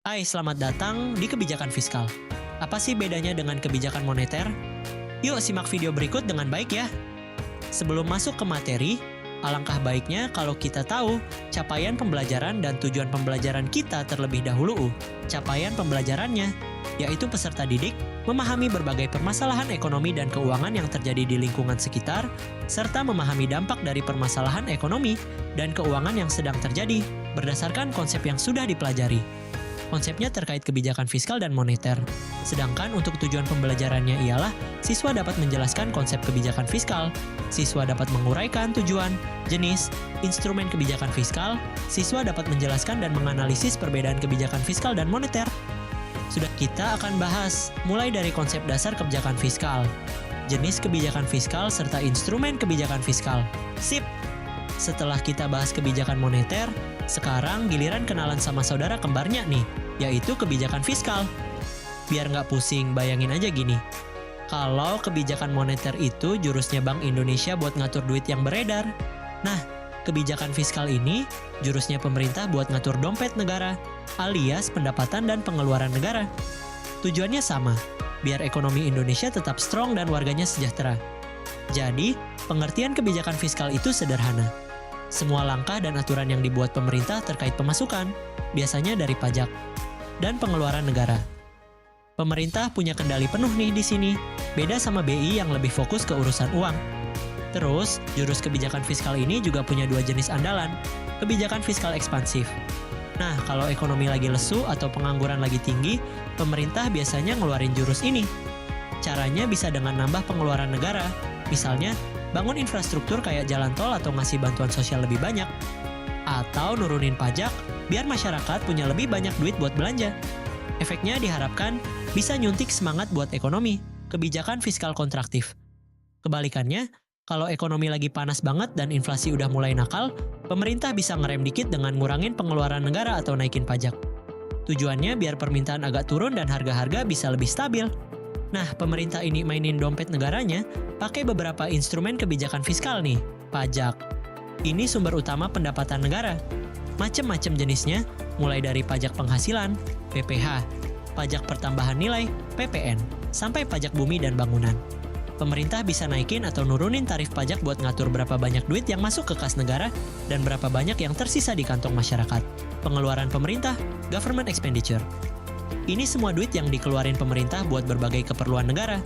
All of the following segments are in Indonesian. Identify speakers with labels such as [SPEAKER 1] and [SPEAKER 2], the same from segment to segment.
[SPEAKER 1] Hai, selamat datang di kebijakan fiskal. Apa sih bedanya dengan kebijakan moneter? Yuk simak video berikut dengan baik ya. Sebelum masuk ke materi, alangkah baiknya kalau kita tahu capaian pembelajaran dan tujuan pembelajaran kita terlebih dahulu. Capaian pembelajarannya, yaitu peserta didik memahami berbagai permasalahan ekonomi dan keuangan yang terjadi di lingkungan sekitar, serta memahami dampak dari permasalahan ekonomi dan keuangan yang sedang terjadi berdasarkan konsep yang sudah dipelajari. Konsepnya terkait kebijakan fiskal dan moneter. Sedangkan untuk tujuan pembelajarannya ialah siswa dapat menjelaskan konsep kebijakan fiskal, siswa dapat menguraikan tujuan, jenis, instrumen kebijakan fiskal, siswa dapat menjelaskan dan menganalisis perbedaan kebijakan fiskal dan moneter. Sudah kita akan bahas mulai dari konsep dasar kebijakan fiskal, jenis kebijakan fiskal, serta instrumen kebijakan fiskal. Sip! Setelah kita bahas kebijakan moneter, sekarang giliran kenalan sama saudara kembarnya nih, yaitu kebijakan fiskal. Biar nggak pusing, bayangin aja gini. Kalau kebijakan moneter itu jurusnya Bank Indonesia buat ngatur duit yang beredar. Nah, kebijakan fiskal ini jurusnya pemerintah buat ngatur dompet negara, alias pendapatan dan pengeluaran negara. Tujuannya sama, biar ekonomi Indonesia tetap strong dan warganya sejahtera. Jadi, pengertian kebijakan fiskal itu sederhana. Semua langkah dan aturan yang dibuat pemerintah terkait pemasukan, biasanya dari pajak, dan pengeluaran negara. Pemerintah punya kendali penuh nih di sini, beda sama BI yang lebih fokus ke urusan uang. Terus, jurus kebijakan fiskal ini juga punya dua jenis andalan, kebijakan fiskal ekspansif. Nah, kalau ekonomi lagi lesu atau pengangguran lagi tinggi, pemerintah biasanya ngeluarin jurus ini. Caranya bisa dengan nambah pengeluaran negara, misalnya bangun infrastruktur kayak jalan tol atau ngasih bantuan sosial lebih banyak. Atau nurunin pajak, biar masyarakat punya lebih banyak duit buat belanja. Efeknya diharapkan bisa nyuntik semangat buat ekonomi, kebijakan fiskal kontraktif. Kebalikannya, kalau ekonomi lagi panas banget dan inflasi udah mulai nakal, pemerintah bisa ngerem dikit dengan ngurangin pengeluaran negara atau naikin pajak. Tujuannya biar permintaan agak turun dan harga-harga bisa lebih stabil. Nah, pemerintah ini mainin dompet negaranya pakai beberapa instrumen kebijakan fiskal nih. Pajak. Ini sumber utama pendapatan negara. Macem-macem jenisnya, mulai dari pajak penghasilan, PPH, pajak pertambahan nilai, PPN, sampai pajak bumi dan bangunan. Pemerintah bisa naikin atau nurunin tarif pajak buat ngatur berapa banyak duit yang masuk ke kas negara dan berapa banyak yang tersisa di kantong masyarakat. Pengeluaran pemerintah, government expenditure. Ini semua duit yang dikeluarin pemerintah buat berbagai keperluan negara.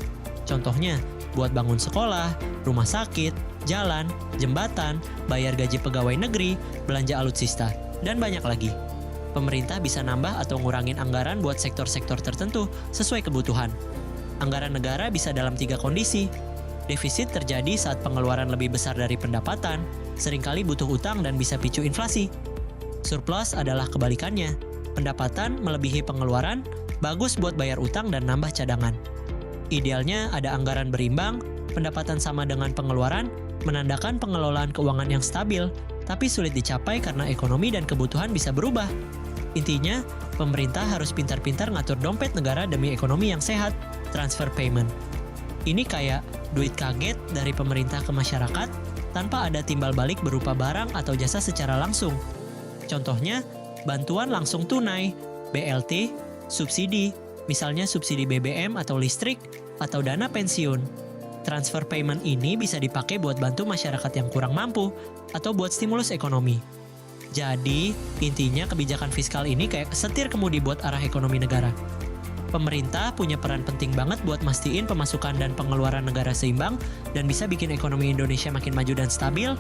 [SPEAKER 1] Contohnya, buat bangun sekolah, rumah sakit, jalan, jembatan, bayar gaji pegawai negeri, belanja alutsista, dan banyak lagi. Pemerintah bisa nambah atau ngurangin anggaran buat sektor-sektor tertentu sesuai kebutuhan. Anggaran negara bisa dalam 3 kondisi. Defisit terjadi saat pengeluaran lebih besar dari pendapatan, seringkali butuh utang dan bisa picu inflasi. Surplus adalah kebalikannya. Pendapatan melebihi pengeluaran, bagus buat bayar utang dan nambah cadangan. Idealnya ada anggaran berimbang, pendapatan sama dengan pengeluaran, menandakan pengelolaan keuangan yang stabil, tapi sulit dicapai karena ekonomi dan kebutuhan bisa berubah. Intinya, pemerintah harus pintar-pintar ngatur dompet negara demi ekonomi yang sehat, transfer payment. Ini kayak duit kaget dari pemerintah ke masyarakat tanpa ada timbal balik berupa barang atau jasa secara langsung. Contohnya, bantuan langsung tunai, BLT, subsidi, misalnya subsidi BBM atau listrik, atau dana pensiun. Transfer payment ini bisa dipakai buat bantu masyarakat yang kurang mampu, atau buat stimulus ekonomi. Jadi, intinya kebijakan fiskal ini kayak setir kemudi buat arah ekonomi negara. Pemerintah punya peran penting banget buat mastiin pemasukan dan pengeluaran negara seimbang, dan bisa bikin ekonomi Indonesia makin maju dan stabil.